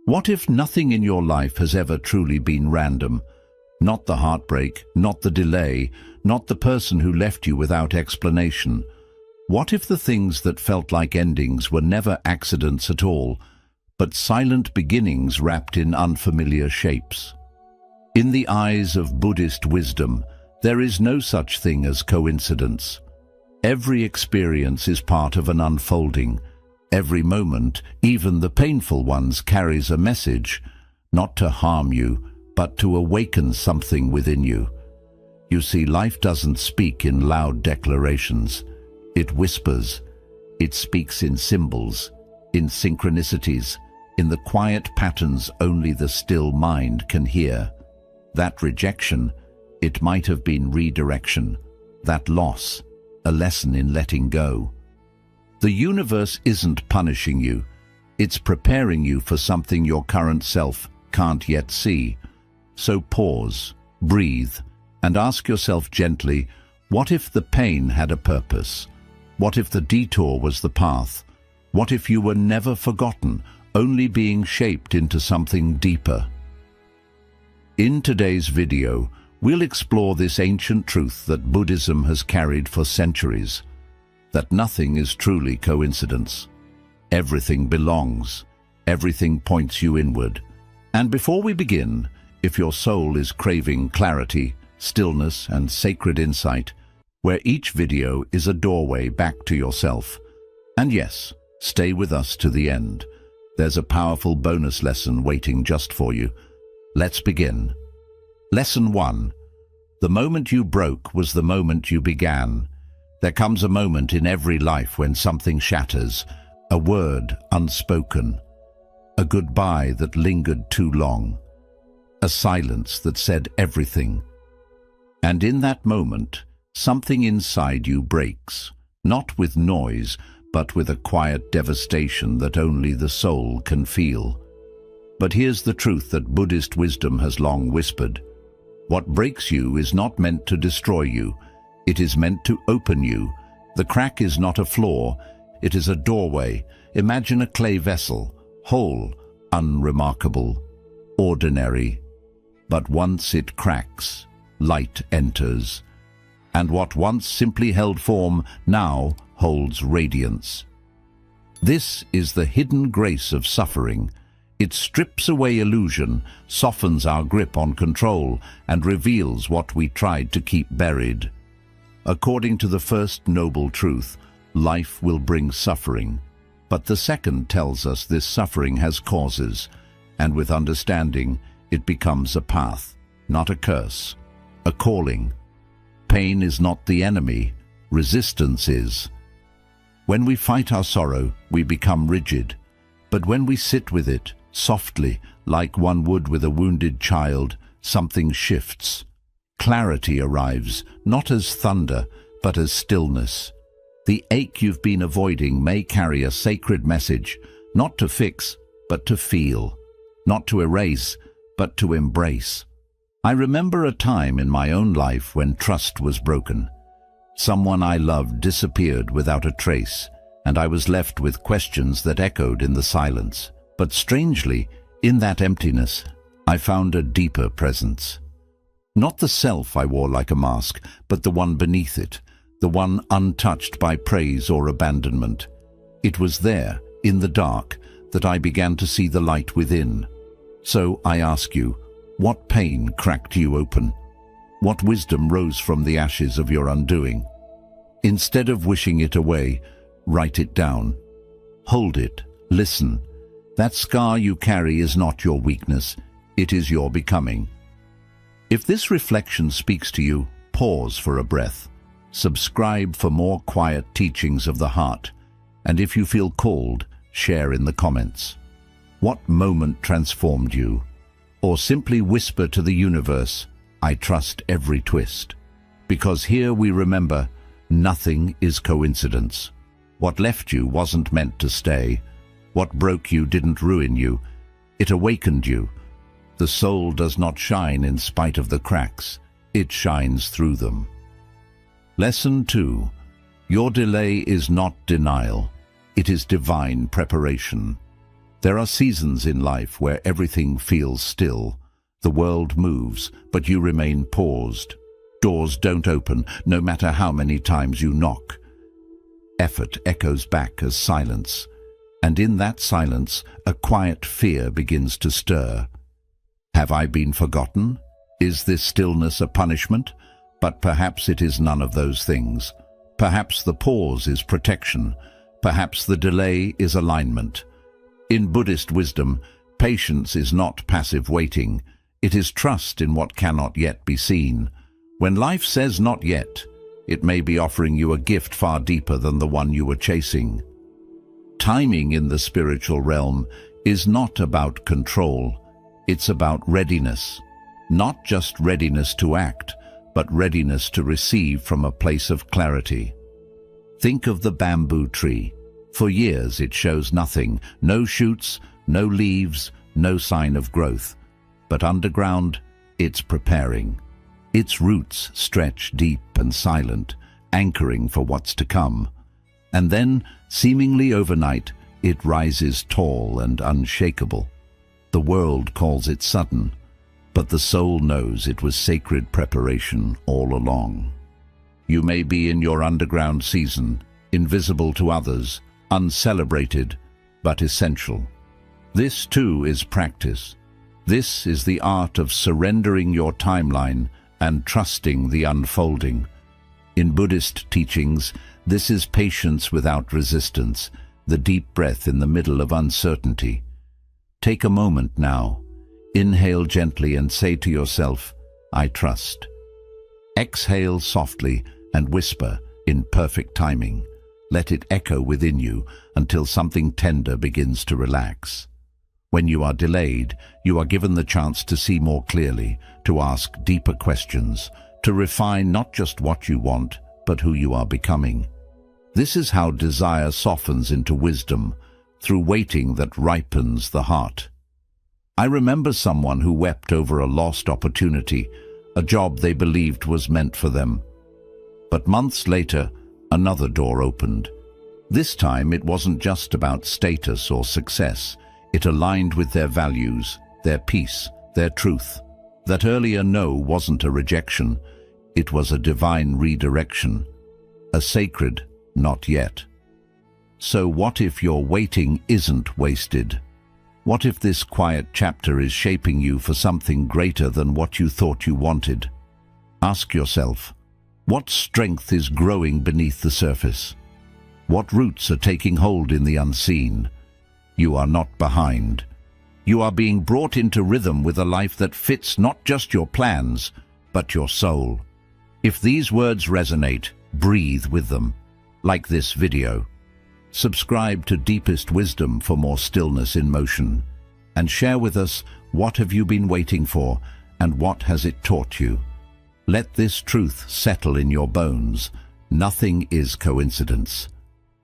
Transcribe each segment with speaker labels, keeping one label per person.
Speaker 1: What if nothing in your life has ever truly been random? Not the heartbreak, not the delay, not the person who left you without explanation. What if the things that felt like endings were never accidents at all, but silent beginnings wrapped in unfamiliar shapes? In the eyes of Buddhist wisdom, there is no such thing as coincidence. Every experience is part of an unfolding. Every moment, even the painful ones, carries a message, not to harm you, but to awaken something within you. You see, life doesn't speak in loud declarations. It whispers. It speaks in symbols, in synchronicities, in the quiet patterns only the still mind can hear. That rejection, it might have been redirection. That loss, a lesson in letting go. The universe isn't punishing you. It's preparing you for something your current self can't yet see. So pause, breathe, and ask yourself gently, what if the pain had a purpose? What if the detour was the path? What if you were never forgotten, only being shaped into something deeper? In today's video, we'll explore this ancient truth that Buddhism has carried for centuries, that nothing is truly coincidence. Everything belongs. Everything points you inward. And before we begin, if your soul is craving clarity, stillness, and sacred insight, where each video is a doorway back to yourself. And yes, stay with us to the end. There's a powerful bonus lesson waiting just for you. Let's begin. Lesson 1. The moment you broke was the moment you began. There comes a moment in every life when something shatters, a word unspoken, a goodbye that lingered too long, a silence that said everything. And in that moment, something inside you breaks, not with noise, but with a quiet devastation that only the soul can feel. But here's the truth that Buddhist wisdom has long whispered. What breaks you is not meant to destroy you. It is meant to open you. The crack is not a flaw. It is a doorway. Imagine a clay vessel, whole, unremarkable, ordinary. But once it cracks, light enters. And what once simply held form now holds radiance. This is the hidden grace of suffering. It strips away illusion, softens our grip on control, and reveals what we tried to keep buried. According to the first noble truth, life will bring suffering. But the second tells us this suffering has causes, and with understanding, it becomes a path, not a curse, a calling. Pain is not the enemy, resistance is. When we fight our sorrow, we become rigid. But when we sit with it, softly, like one would with a wounded child, something shifts. Clarity arrives, not as thunder, but as stillness. The ache you've been avoiding may carry a sacred message, not to fix, but to feel, not to erase, but to embrace. I remember a time in my own life when trust was broken. Someone I loved disappeared without a trace, and I was left with questions that echoed in the silence. But strangely, in that emptiness, I found a deeper presence. Not the self I wore like a mask, but the one beneath it, the one untouched by praise or abandonment. It was there, in the dark, that I began to see the light within. So I ask you, what pain cracked you open? What wisdom rose from the ashes of your undoing? Instead of wishing it away, write it down. Hold it, listen. That scar you carry is not your weakness, it is your becoming. If this reflection speaks to you, pause for a breath. Subscribe for more quiet teachings of the heart. And if you feel called, share in the comments. What moment transformed you? Or simply whisper to the universe, I trust every twist. Because here we remember, nothing is coincidence. What left you wasn't meant to stay. What broke you didn't ruin you. It awakened you. The soul does not shine in spite of the cracks. It shines through them. Lesson 2. Your delay is not denial. It is divine preparation. There are seasons in life where everything feels still. The world moves, but you remain paused. Doors don't open, no matter how many times you knock. Effort echoes back as silence, and in that silence, a quiet fear begins to stir. Have I been forgotten? Is this stillness a punishment? But perhaps it is none of those things. Perhaps the pause is protection. Perhaps the delay is alignment. In Buddhist wisdom, patience is not passive waiting. It is trust in what cannot yet be seen. When life says not yet, it may be offering you a gift far deeper than the one you were chasing. Timing in the spiritual realm is not about control. It's about readiness. Not just readiness to act, but readiness to receive from a place of clarity. Think of the bamboo tree. For years it shows nothing, no shoots, no leaves, no sign of growth. But underground, it's preparing. Its roots stretch deep and silent, anchoring for what's to come. And then, seemingly overnight, it rises tall and unshakable. The world calls it sudden, but the soul knows it was sacred preparation all along. You may be in your underground season, invisible to others, uncelebrated, but essential. This too is practice. This is the art of surrendering your timeline and trusting the unfolding. In Buddhist teachings, this is patience without resistance, the deep breath in the middle of uncertainty. Take a moment now. Inhale gently and say to yourself, I trust. Exhale softly and whisper in perfect timing. Let it echo within you until something tender begins to relax. When you are delayed, you are given the chance to see more clearly, to ask deeper questions, to refine not just what you want, but who you are becoming. This is how desire softens into wisdom, through waiting that ripens the heart. I remember someone who wept over a lost opportunity, a job they believed was meant for them. But months later, another door opened. This time it wasn't just about status or success. It aligned with their values, their peace, their truth. That earlier no wasn't a rejection. It was a divine redirection, a sacred not yet. So what if your waiting isn't wasted? What if this quiet chapter is shaping you for something greater than what you thought you wanted? Ask yourself, what strength is growing beneath the surface? What roots are taking hold in the unseen? You are not behind. You are being brought into rhythm with a life that fits not just your plans, but your soul. If these words resonate, breathe with them, like this video. Subscribe to Deepest Wisdom for more stillness in motion, and share with us what have you been waiting for and what has it taught you. Let this truth settle in your bones. Nothing is coincidence.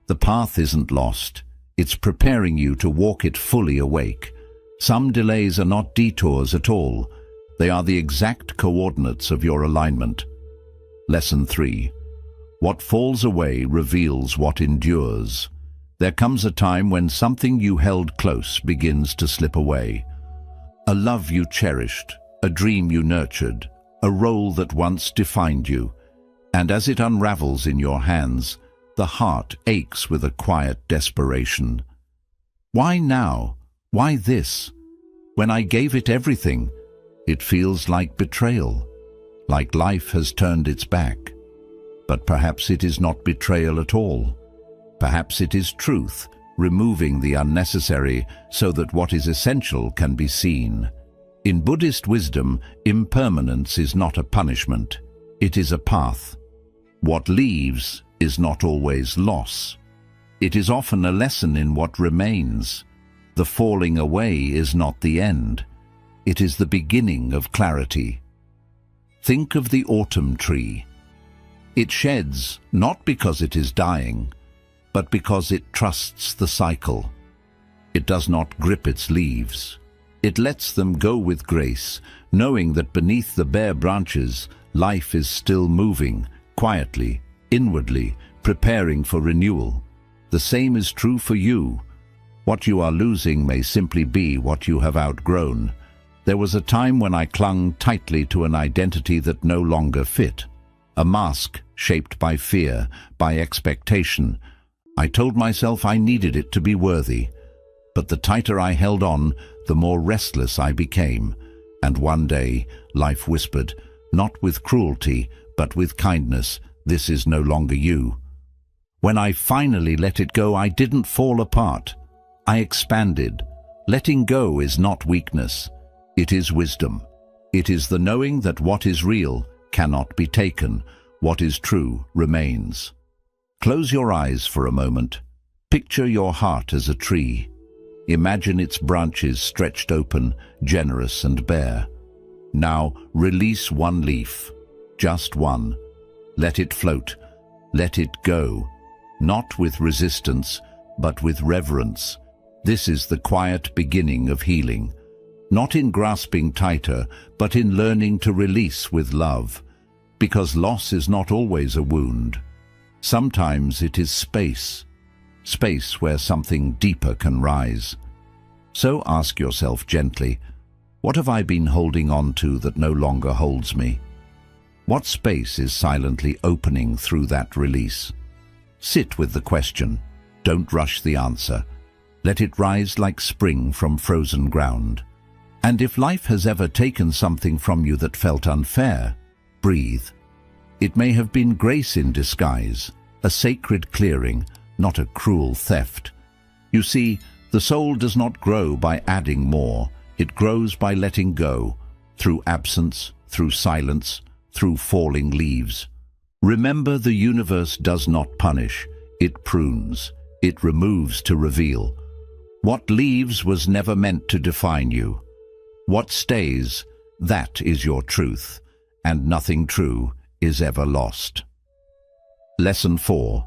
Speaker 1: The path isn't lost. It's preparing you to walk it fully awake. Some delays are not detours at all. They are the exact coordinates of your alignment. Lesson 3. What falls away reveals what endures. There comes a time when something you held close begins to slip away. A love you cherished, a dream you nurtured, a role that once defined you. And as it unravels in your hands, the heart aches with a quiet desperation. Why now? Why this? When I gave it everything, it feels like betrayal, like life has turned its back. But perhaps it is not betrayal at all. Perhaps it is truth, removing the unnecessary so that what is essential can be seen. In Buddhist wisdom, impermanence is not a punishment. It is a path. What leaves is not always loss. It is often a lesson in what remains. The falling away is not the end. It is the beginning of clarity. Think of the autumn tree. It sheds not because it is dying, but because it trusts the cycle. It does not grip its leaves. It lets them go with grace, knowing that beneath the bare branches, life is still moving, quietly, inwardly, preparing for renewal. The same is true for you. What you are losing may simply be what you have outgrown. There was a time when I clung tightly to an identity that no longer fit. A mask shaped by fear, by expectation. I told myself I needed it to be worthy. But the tighter I held on, the more restless I became. And one day, life whispered, not with cruelty, but with kindness, "This is no longer you." When I finally let it go, I didn't fall apart. I expanded. Letting go is not weakness. It is wisdom. It is the knowing that what is real cannot be taken. What is true remains. Close your eyes for a moment. Picture your heart as a tree. Imagine its branches stretched open, generous and bare. Now release one leaf, just one. Let it float. Let it go. Not with resistance, but with reverence. This is the quiet beginning of healing. Not in grasping tighter, but in learning to release with love. Because loss is not always a wound. Sometimes it is space. Space where something deeper can rise. So ask yourself gently, what have I been holding on to that no longer holds me? What space is silently opening through that release? Sit with the question. Don't rush the answer. Let it rise like spring from frozen ground. And if life has ever taken something from you that felt unfair, breathe. It may have been grace in disguise, a sacred clearing, not a cruel theft. You see, the soul does not grow by adding more. It grows by letting go, through absence, through silence, through falling leaves. Remember, the universe does not punish. It prunes. It removes to reveal. What leaves was never meant to define you. What stays, that is your truth, and nothing true is ever lost. Lesson 4.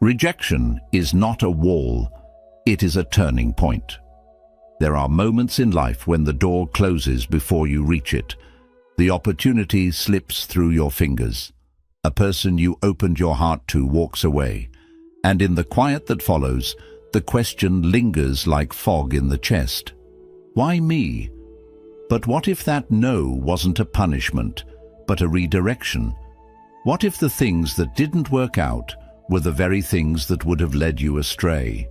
Speaker 1: Rejection is not a wall, it is a turning point. There are moments in life when the door closes before you reach it. The opportunity slips through your fingers. A person you opened your heart to walks away, and in the quiet that follows, the question lingers like fog in the chest. Why me? But what if that no wasn't a punishment, but a redirection? What if the things that didn't work out were the very things that would have led you astray?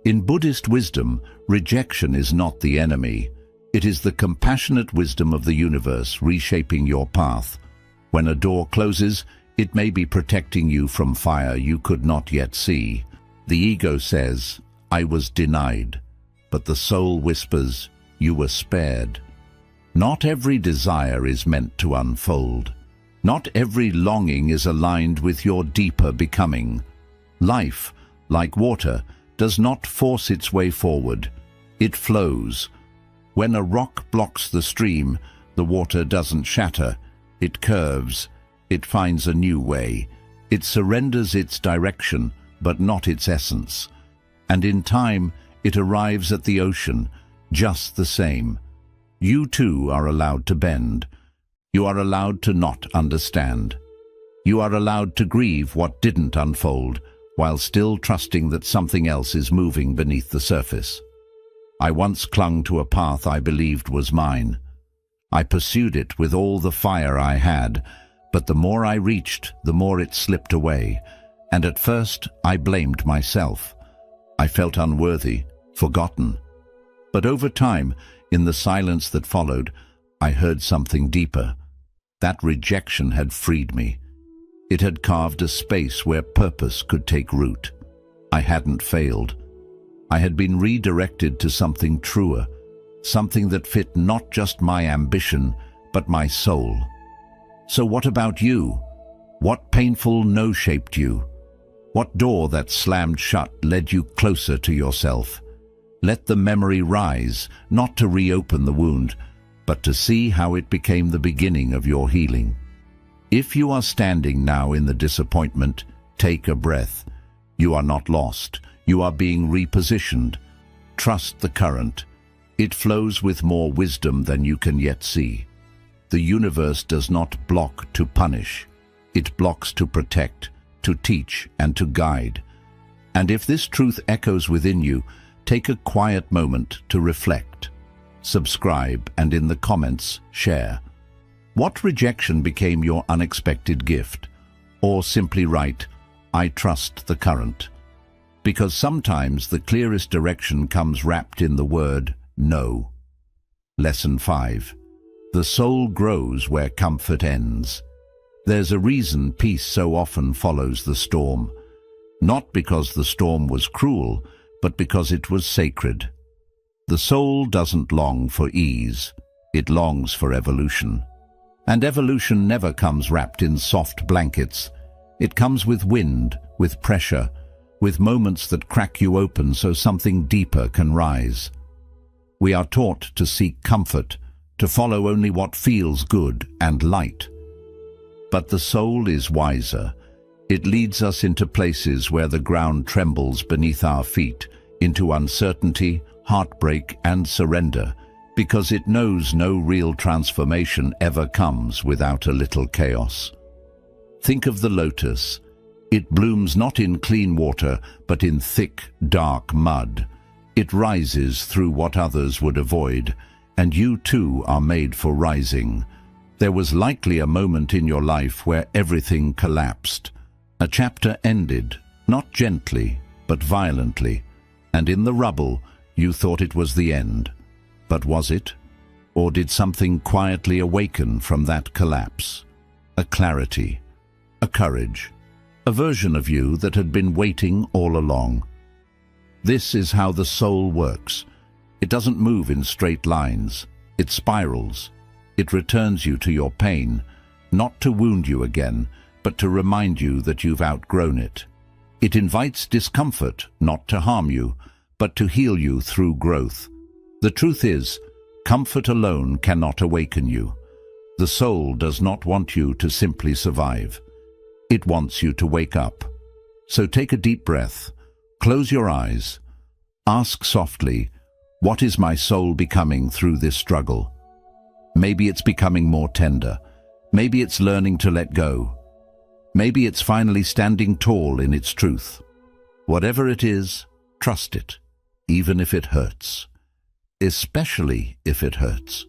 Speaker 1: In Buddhist wisdom, rejection is not the enemy. It is the compassionate wisdom of the universe reshaping your path. When a door closes, it may be protecting you from fire you could not yet see. The ego says, "I was denied," but the soul whispers, "You were spared." Not every desire is meant to unfold. Not every longing is aligned with your deeper becoming. Life, like water, does not force its way forward. It flows. When a rock blocks the stream, the water doesn't shatter. It curves. It finds a new way. It surrenders its direction, but not its essence. And in time, it arrives at the ocean, just the same. You too are allowed to bend. You are allowed to not understand. You are allowed to grieve what didn't unfold, while still trusting that something else is moving beneath the surface. I once clung to a path I believed was mine. I pursued it with all the fire I had, but the more I reached, the more it slipped away, and at first I blamed myself. I felt unworthy, forgotten. But over time, in the silence that followed, I heard something deeper. That rejection had freed me. It had carved a space where purpose could take root. I hadn't failed. I had been redirected to something truer, something that fit not just my ambition, but my soul. So what about you? What painful no shaped you? What door that slammed shut led you closer to yourself? Let the memory rise, not to reopen the wound, but to see how it became the beginning of your healing. If you are standing now in the disappointment, take a breath. You are not lost. You are being repositioned. Trust the current. It flows with more wisdom than you can yet see. The universe does not block to punish. It blocks to protect, to teach, and to guide. And if this truth echoes within you, take a quiet moment to reflect. Subscribe and in the comments, share. What rejection became your unexpected gift? Or simply write, "I trust the current." Because sometimes the clearest direction comes wrapped in the word no. Lesson 5. The soul grows where comfort ends. There's a reason peace so often follows the storm. Not because the storm was cruel, but because it was sacred. The soul doesn't long for ease, it longs for evolution. And evolution never comes wrapped in soft blankets. It comes with wind, with pressure, with moments that crack you open so something deeper can rise. We are taught to seek comfort, to follow only what feels good and light. But the soul is wiser. It leads us into places where the ground trembles beneath our feet, into uncertainty, heartbreak, and surrender, because it knows no real transformation ever comes without a little chaos. Think of the lotus. It blooms not in clean water, but in thick, dark mud. It rises through what others would avoid, and you too are made for rising. There was likely a moment in your life where everything collapsed. A chapter ended, not gently, but violently, and in the rubble you thought it was the end. But was it? Or did something quietly awaken from that collapse? A clarity, a courage, a version of you that had been waiting all along. This is how the soul works. It doesn't move in straight lines. It spirals. It returns you to your pain, not to wound you again, but to remind you that you've outgrown it. It invites discomfort, not to harm you, but to heal you through growth. The truth is, comfort alone cannot awaken you. The soul does not want you to simply survive. It wants you to wake up. So take a deep breath, close your eyes, ask softly, what is my soul becoming through this struggle? Maybe it's becoming more tender. Maybe it's learning to let go. Maybe it's finally standing tall in its truth. Whatever it is, trust it, even if it hurts. Especially if it hurts.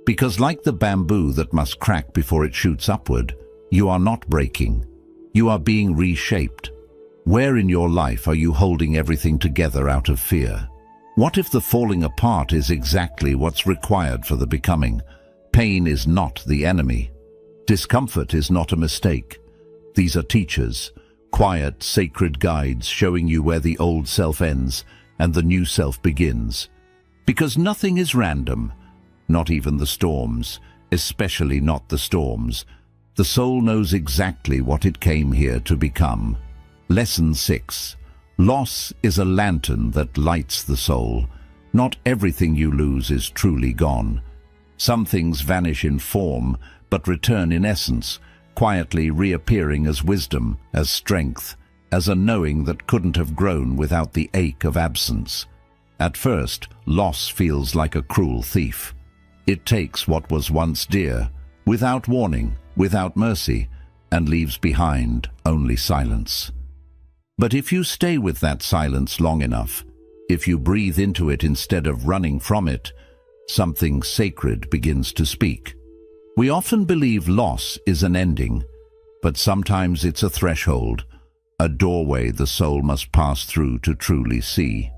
Speaker 1: Because like the bamboo that must crack before it shoots upward, you are not breaking. You are being reshaped. Where in your life are you holding everything together out of fear? What if the falling apart is exactly what's required for the becoming? Pain is not the enemy. Discomfort is not a mistake. These are teachers, quiet, sacred guides showing you where the old self ends and the new self begins. Because nothing is random, not even the storms, especially not the storms. The soul knows exactly what it came here to become. Lesson 6. Loss is a lantern that lights the soul. Not everything you lose is truly gone. Some things vanish in form, but return in essence, quietly reappearing as wisdom, as strength, as a knowing that couldn't have grown without the ache of absence. At first, loss feels like a cruel thief. It takes what was once dear, without warning, without mercy, and leaves behind only silence. But if you stay with that silence long enough, if you breathe into it instead of running from it, something sacred begins to speak. We often believe loss is an ending, but sometimes it's a threshold, a doorway the soul must pass through to truly see.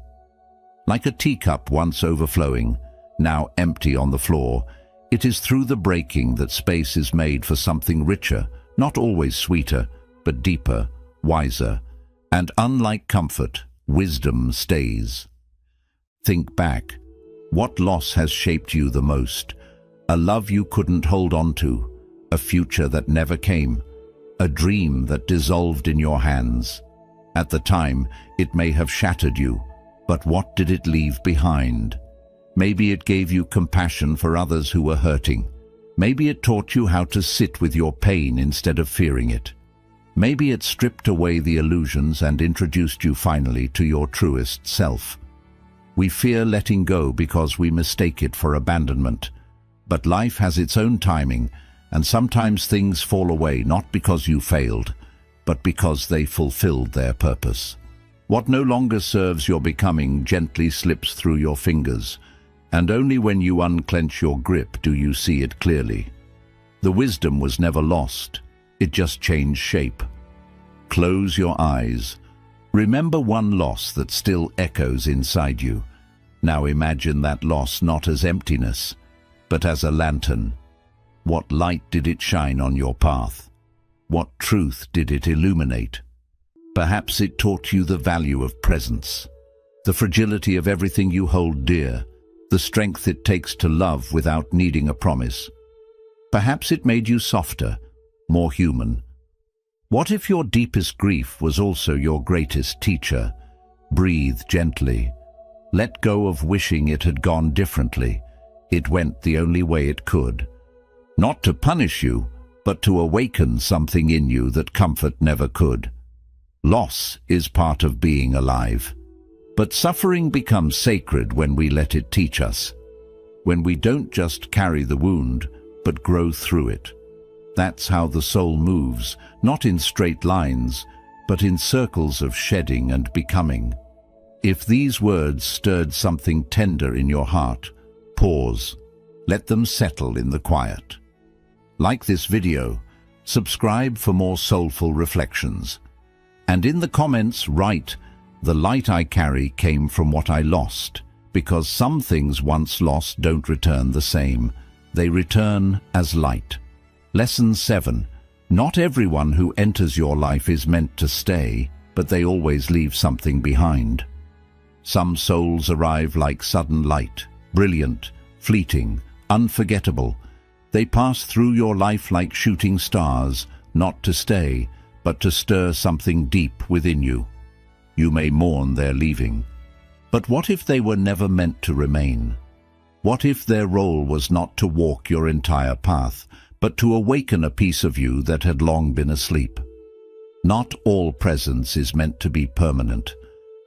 Speaker 1: Like a teacup once overflowing, now empty on the floor, it is through the breaking that space is made for something richer, not always sweeter, but deeper, wiser, and unlike comfort, wisdom stays. Think back. What loss has shaped you the most? A love you couldn't hold on to, a future that never came, a dream that dissolved in your hands. At the time, it may have shattered you, but what did it leave behind? Maybe it gave you compassion for others who were hurting. Maybe it taught you how to sit with your pain instead of fearing it. Maybe it stripped away the illusions and introduced you finally to your truest self. We fear letting go because we mistake it for abandonment. But life has its own timing, and sometimes things fall away not because you failed, but because they fulfilled their purpose. What no longer serves your becoming gently slips through your fingers, and only when you unclench your grip do you see it clearly. The wisdom was never lost, it just changed shape. Close your eyes. Remember one loss that still echoes inside you. Now imagine that loss not as emptiness, but as a lantern. What light did it shine on your path? What truth did it illuminate? Perhaps it taught you the value of presence, the fragility of everything you hold dear, the strength it takes to love without needing a promise. Perhaps it made you softer, more human. What if your deepest grief was also your greatest teacher? Breathe gently. Let go of wishing it had gone differently. It went the only way it could. Not to punish you, but to awaken something in you that comfort never could. Loss is part of being alive. But suffering becomes sacred when we let it teach us. When we don't just carry the wound, but grow through it. That's how the soul moves, not in straight lines, but in circles of shedding and becoming. If these words stirred something tender in your heart, pause. Let them settle in the quiet. Like this video, subscribe for more soulful reflections. And in the comments write, "The light I carry came from what I lost," because some things once lost don't return the same. They return as light. Lesson 7. Not everyone who enters your life is meant to stay, but they always leave something behind. Some souls arrive like sudden light, brilliant, fleeting, unforgettable. They pass through your life like shooting stars, not to stay, but to stir something deep within you. You may mourn their leaving. But what if they were never meant to remain? What if their role was not to walk your entire path, but to awaken a piece of you that had long been asleep? Not all presence is meant to be permanent.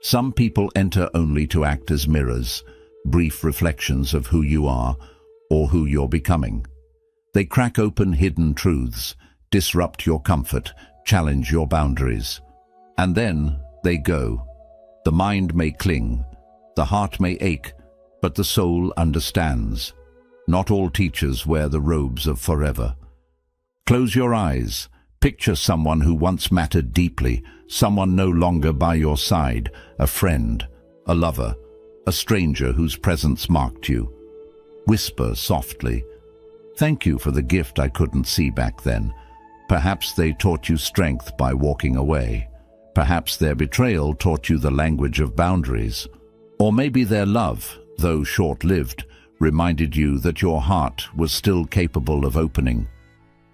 Speaker 1: Some people enter only to act as mirrors, brief reflections of who you are or who you're becoming. They crack open hidden truths, disrupt your comfort, challenge your boundaries. And then they go. The mind may cling, the heart may ache, but the soul understands. Not all teachers wear the robes of forever. Close your eyes. Picture someone who once mattered deeply, someone no longer by your side, a friend, a lover, a stranger whose presence marked you. Whisper softly, "Thank you for the gift I couldn't see back then." Perhaps they taught you strength by walking away. Perhaps their betrayal taught you the language of boundaries. Or maybe their love, though short-lived, reminded you that your heart was still capable of opening.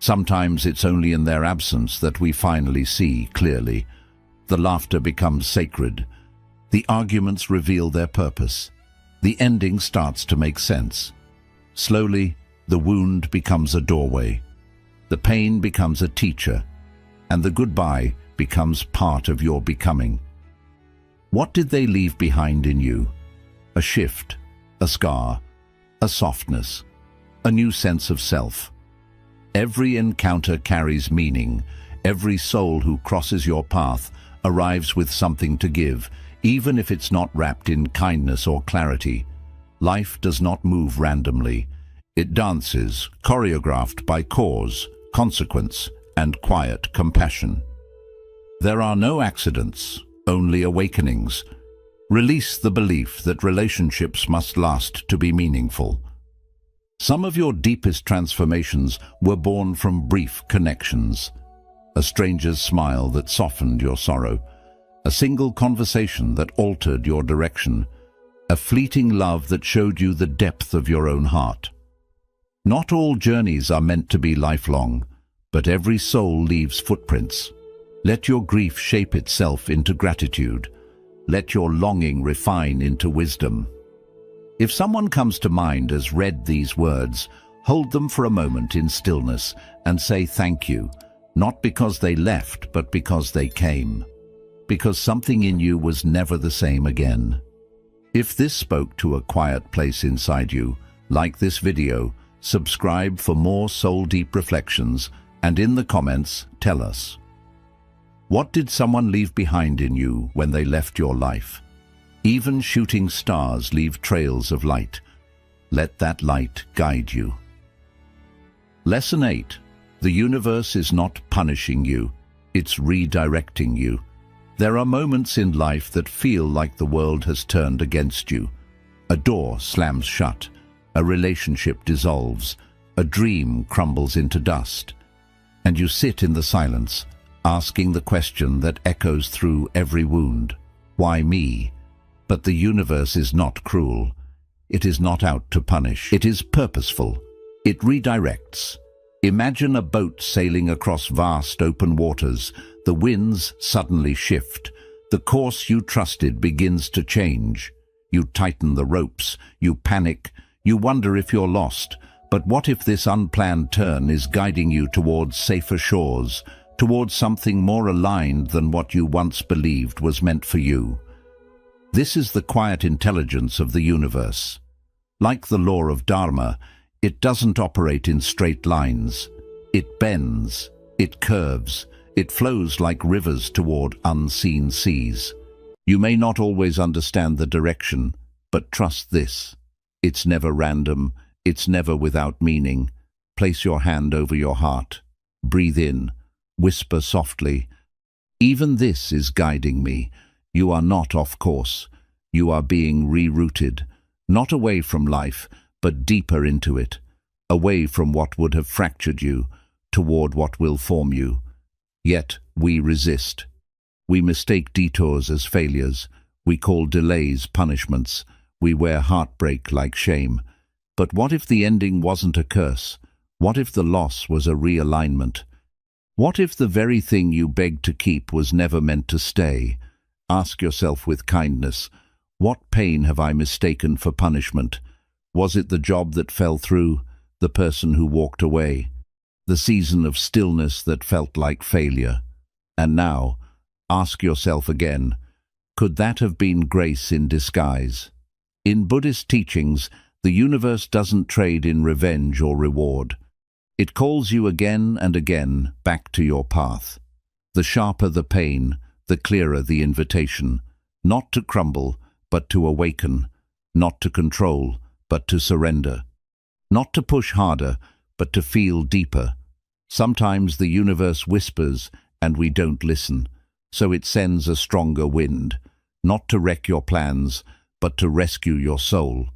Speaker 1: Sometimes it's only in their absence that we finally see clearly. The laughter becomes sacred. The arguments reveal their purpose. The ending starts to make sense. Slowly, the wound becomes a doorway. The pain becomes a teacher, and the goodbye becomes part of your becoming. What did they leave behind in you? A shift, a scar, a softness, a new sense of self. Every encounter carries meaning. Every soul who crosses your path arrives with something to give, even if it's not wrapped in kindness or clarity. Life does not move randomly. It dances, choreographed by cause, consequence, and quiet compassion. There are no accidents, only awakenings. Release the belief that relationships must last to be meaningful. Some of your deepest transformations were born from brief connections. A stranger's smile that softened your sorrow, a single conversation that altered your direction, a fleeting love that showed you the depth of your own heart. Not all journeys are meant to be lifelong, but every soul leaves footprints. Let your grief shape itself into gratitude. Let your longing refine into wisdom. If someone comes to mind as read these words, hold them for a moment in stillness and say thank you, not because they left, but because they came. Because something in you was never the same again. If this spoke to a quiet place inside you, like this video, subscribe for more soul-deep reflections, and in the comments, tell us. What did someone leave behind in you when they left your life? Even shooting stars leave trails of light. Let that light guide you. Lesson 8. The universe is not punishing you, it's redirecting you. There are moments in life that feel like the world has turned against you. A door slams shut, a relationship dissolves, a dream crumbles into dust. And you sit in the silence, asking the question that echoes through every wound. Why me? But the universe is not cruel. It is not out to punish. It is purposeful. It redirects. Imagine a boat sailing across vast open waters. The winds suddenly shift. The course you trusted begins to change. You tighten the ropes. You panic. You wonder if you're lost. But what if this unplanned turn is guiding you towards safer shores, towards something more aligned than what you once believed was meant for you? This is the quiet intelligence of the universe. Like the law of Dharma, it doesn't operate in straight lines. It bends, it curves, it flows like rivers toward unseen seas. You may not always understand the direction, but trust this. It's never random, it's never without meaning. Place your hand over your heart. Breathe in, whisper softly. Even this is guiding me. You are not off course. You are being rerouted, not away from life, but deeper into it, away from what would have fractured you, toward what will form you. Yet we resist. We mistake detours as failures. We call delays punishments. We wear heartbreak like shame. But what if the ending wasn't a curse? What if the loss was a realignment? What if the very thing you begged to keep was never meant to stay? Ask yourself with kindness, what pain have I mistaken for punishment? Was it the job that fell through, the person who walked away, the season of stillness that felt like failure? And now, ask yourself again, could that have been grace in disguise? In Buddhist teachings, the universe doesn't trade in revenge or reward. It calls you again and again back to your path. The sharper the pain, the clearer the invitation, not to crumble, but to awaken, not to control, but to surrender, not to push harder, but to feel deeper. Sometimes the universe whispers and we don't listen, so it sends a stronger wind, not to wreck your plans, but to rescue your soul,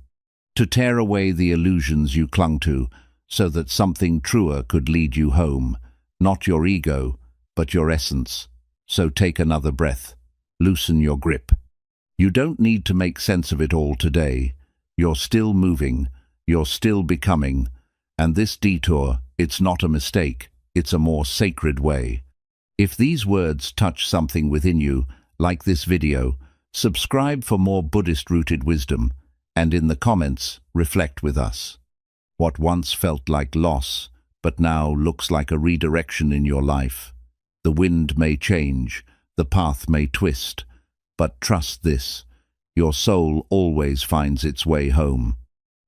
Speaker 1: to tear away the illusions you clung to, so that something truer could lead you home, not your ego, but your essence. So take another breath, loosen your grip. You don't need to make sense of it all today. You're still moving, you're still becoming, and this detour, it's not a mistake, it's a more sacred way. If these words touch something within you, like this video, subscribe for more Buddhist-rooted wisdom, and in the comments, reflect with us. What once felt like loss, but now looks like a redirection in your life. The wind may change, the path may twist, but trust this, your soul always finds its way home.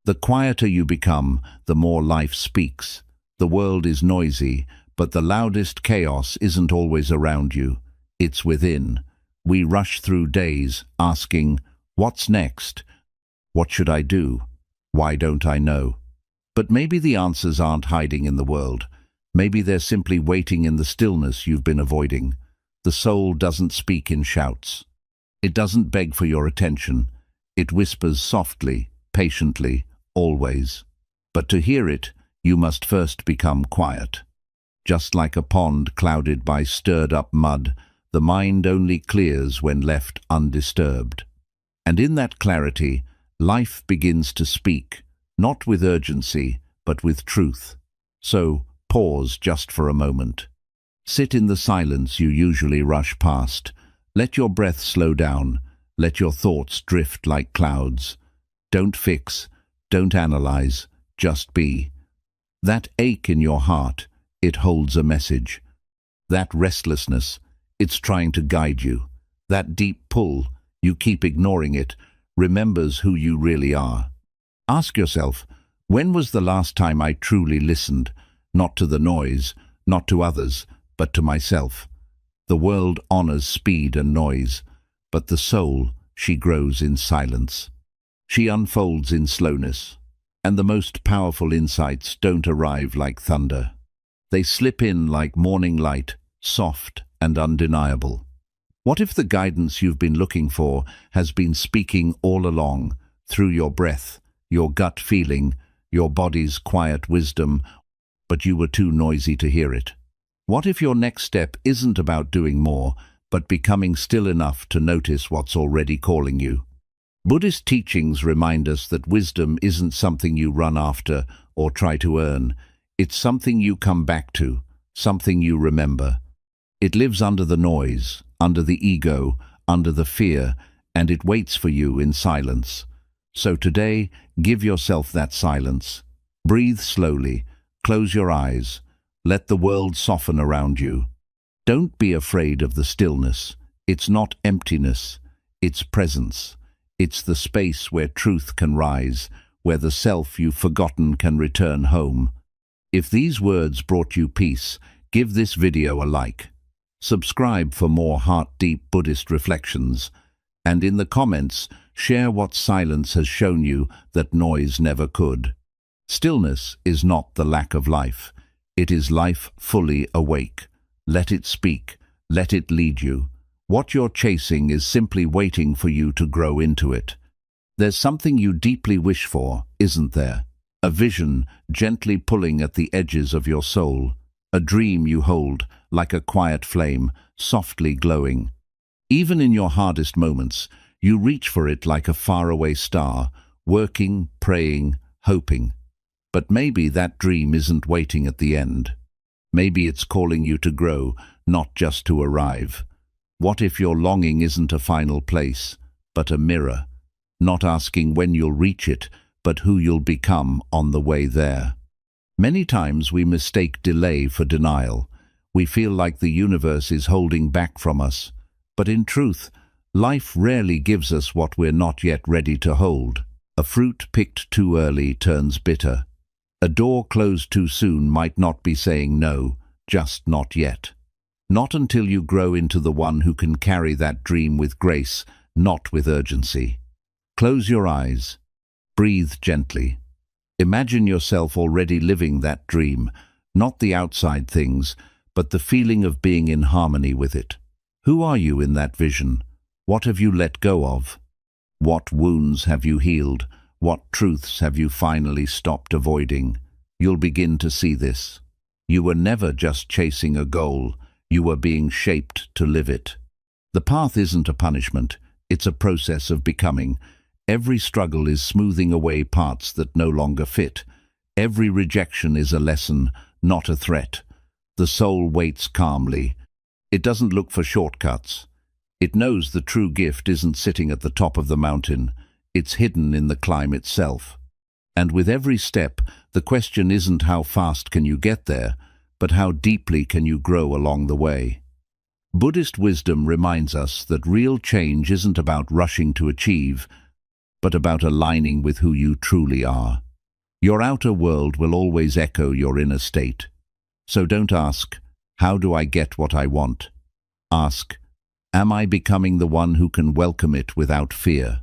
Speaker 1: The quieter you become, the more life speaks. The world is noisy, but the loudest chaos isn't always around you. It's within. We rush through days, asking, what's next? What should I do? Why don't I know? But maybe the answers aren't hiding in the world. Maybe they're simply waiting in the stillness you've been avoiding. The soul doesn't speak in shouts. It doesn't beg for your attention. It whispers softly, patiently, always. But to hear it, you must first become quiet. Just like a pond clouded by stirred-up mud, the mind only clears when left undisturbed. And in that clarity, life begins to speak, not with urgency, but with truth. So, pause just for a moment. Sit in the silence you usually rush past. Let your breath slow down. Let your thoughts drift like clouds. Don't fix, don't analyze, just be. That ache in your heart, it holds a message. That restlessness, it's trying to guide you. That deep pull, you keep ignoring it, remembers who you really are. Ask yourself, when was the last time I truly listened, not to the noise, not to others, but to myself? The world honors speed and noise, but the soul, she grows in silence. She unfolds in slowness, and the most powerful insights don't arrive like thunder. They slip in like morning light, soft and undeniable. What if the guidance you've been looking for has been speaking all along, through your breath, your gut feeling, your body's quiet wisdom, but you were too noisy to hear it? What if your next step isn't about doing more, but becoming still enough to notice what's already calling you? Buddhist teachings remind us that wisdom isn't something you run after or try to earn. It's something you come back to, something you remember. It lives under the noise, under the ego, under the fear, and it waits for you in silence. So today, give yourself that silence. Breathe slowly, close your eyes, let the world soften around you. Don't be afraid of the stillness. It's not emptiness, it's presence. It's the space where truth can rise, where the self you've forgotten can return home. If these words brought you peace, give this video a like. Subscribe for more heart-deep Buddhist reflections, and in the comments, share what silence has shown you that noise never could. Stillness is not the lack of life. It is life fully awake. Let it speak. Let it lead you. What you're chasing is simply waiting for you to grow into it. There's something you deeply wish for, isn't there? A vision gently pulling at the edges of your soul. A dream you hold, like a quiet flame, softly glowing. Even in your hardest moments, you reach for it like a faraway star, working, praying, hoping. But maybe that dream isn't waiting at the end. Maybe it's calling you to grow, not just to arrive. What if your longing isn't a final place, but a mirror, not asking when you'll reach it, but who you'll become on the way there? Many times we mistake delay for denial. We feel like the universe is holding back from us. But in truth, life rarely gives us what we're not yet ready to hold. A fruit picked too early turns bitter. A door closed too soon might not be saying no, just not yet. Not until you grow into the one who can carry that dream with grace, not with urgency. Close your eyes. Breathe gently. Imagine yourself already living that dream, not the outside things, but the feeling of being in harmony with it. Who are you in that vision? What have you let go of? What wounds have you healed? What truths have you finally stopped avoiding? You'll begin to see this. You were never just chasing a goal. You were being shaped to live it. The path isn't a punishment. It's a process of becoming. Every struggle is smoothing away parts that no longer fit. Every rejection is a lesson, not a threat. The soul waits calmly. It doesn't look for shortcuts. It knows the true gift isn't sitting at the top of the mountain. It's hidden in the climb itself. And with every step, the question isn't how fast can you get there, but how deeply can you grow along the way. Buddhist wisdom reminds us that real change isn't about rushing to achieve, but about aligning with who you truly are. Your outer world will always echo your inner state. So don't ask, how do I get what I want? Ask, am I becoming the one who can welcome it without fear?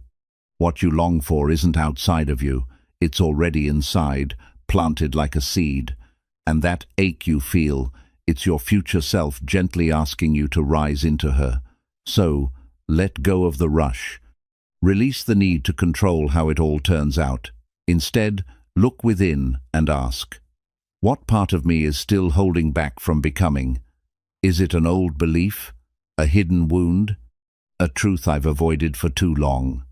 Speaker 1: What you long for isn't outside of you, it's already inside, planted like a seed. And that ache you feel, it's your future self gently asking you to rise into her. So, let go of the rush. Release the need to control how it all turns out. Instead, look within and ask, what part of me is still holding back from becoming? Is it an old belief? A hidden wound? A truth I've avoided for too long?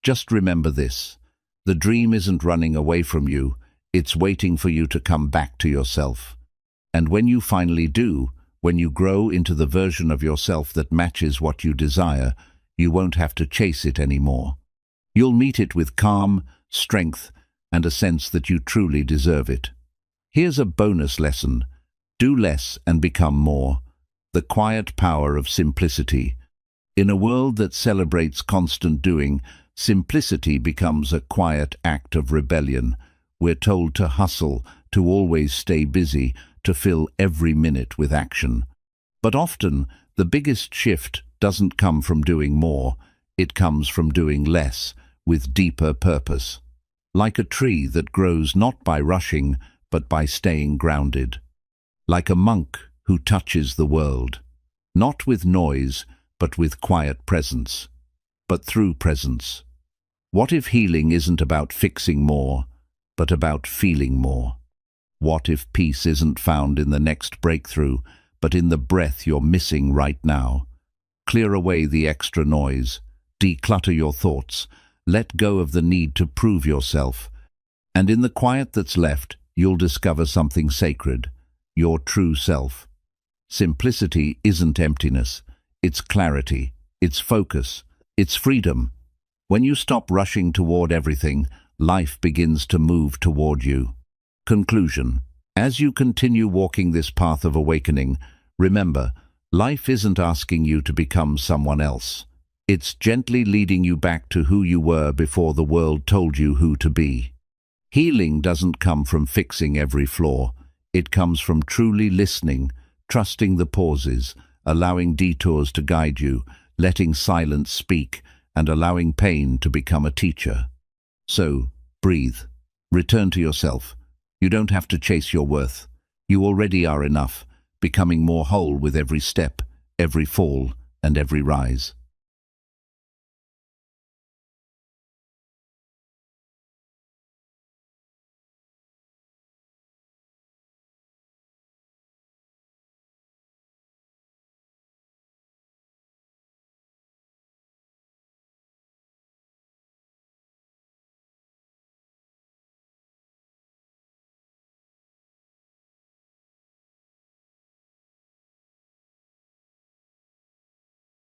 Speaker 1: Just remember this. The dream isn't running away from you. It's waiting for you to come back to yourself. And when you finally do, when you grow into the version of yourself that matches what you desire, you won't have to chase it anymore. You'll meet it with calm, strength, and a sense that you truly deserve it. Here's a bonus lesson. Do less and become more. The quiet power of simplicity. In a world that celebrates constant doing, simplicity becomes a quiet act of rebellion. We're told to hustle, to always stay busy, to fill every minute with action. But often, the biggest shift doesn't come from doing more, it comes from doing less, with deeper purpose. Like a tree that grows not by rushing, but by staying grounded. Like a monk who touches the world, not with noise, but with quiet presence, but through presence. What if healing isn't about fixing more, but about feeling more? What if peace isn't found in the next breakthrough, but in the breath you're missing right now? Clear away the extra noise, declutter your thoughts, let go of the need to prove yourself, and in the quiet that's left, you'll discover something sacred, your true self. Simplicity isn't emptiness, it's clarity, it's focus, it's freedom. When you stop rushing toward everything, life begins to move toward you. Conclusion. As you continue walking this path of awakening, remember, life isn't asking you to become someone else. It's gently leading you back to who you were before the world told you who to be. Healing doesn't come from fixing every flaw. It comes from truly listening, trusting the pauses, allowing detours to guide you, letting silence speak, and allowing pain to become a teacher. So, breathe. Return to yourself. You don't have to chase your worth. You already are enough, becoming more whole with every step, every fall, and every rise.